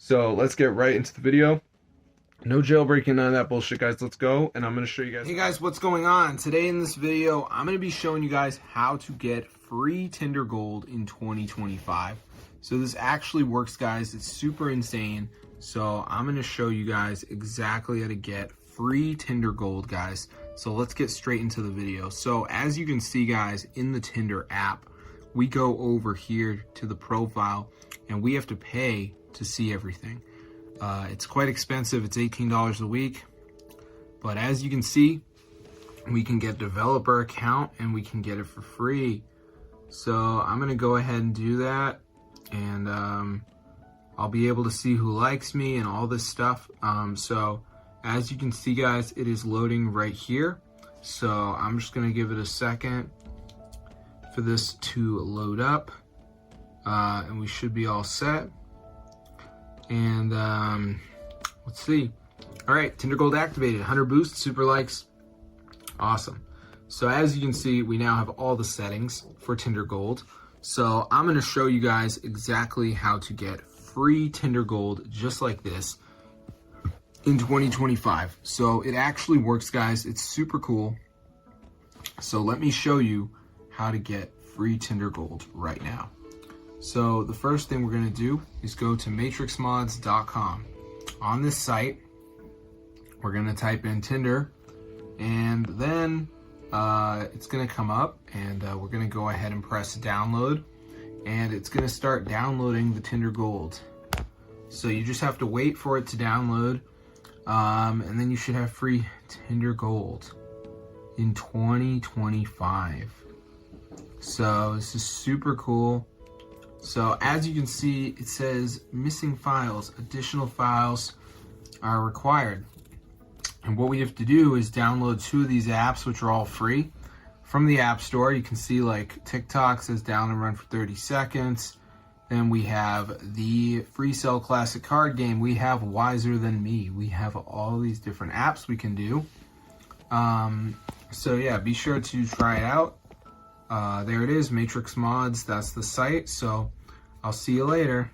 So let's get right into the video. No jailbreaking, none of that bullshit, guys. Let's go, and I'm going to show you guys. Hey guys, what's going on? Today in this video, I'm going to be showing you guys how to get free Tinder Gold in 2025. So this actually works, guys. It's super insane. So I'm going to show you guys exactly how to get free Tinder Gold, guys. So let's get straight into the video. So as you can see, guys, in the Tinder app, we go over here to the profile and we have to pay to see everything. It's quite expensive. It's $18 a week. But as you can see, we can get developer account and we can get it for free. So I'm going to go ahead and do that. And I'll be able to see who likes me and all this stuff. So as you can see, guys, it is loading right here. So I'm just going to give it a second for this to load up. And we should be all set. And let's see. All right, Tinder Gold activated. 100 boosts, super likes. Awesome. So as you can see, we now have all the settings for Tinder Gold. So I'm going to show you guys exactly how to get free Tinder Gold just like this in 2025. So it actually works, guys. It's super cool. So let me show you how to get free Tinder Gold right now. So the first thing we're going to do is go to matrixmods.com. On this site, we're going to type in Tinder, and then it's going to come up, and we're going to go ahead and press download, and it's going to start downloading the Tinder Gold. So you just have to wait for it to download, and then you should have free Tinder Gold in 2025. So this is super cool. So as you can see, it says missing files, additional files are required. And what we have to do is download 2 of these apps, which are all free from the App Store. You can see like TikTok says down and run for 30 seconds. Then we have the Free Cell Classic card game. We have Wiser Than Me. We have all these different apps we can do. So yeah, be sure to try it out. There it is, Matrix Mods. That's the site. So I'll see you later.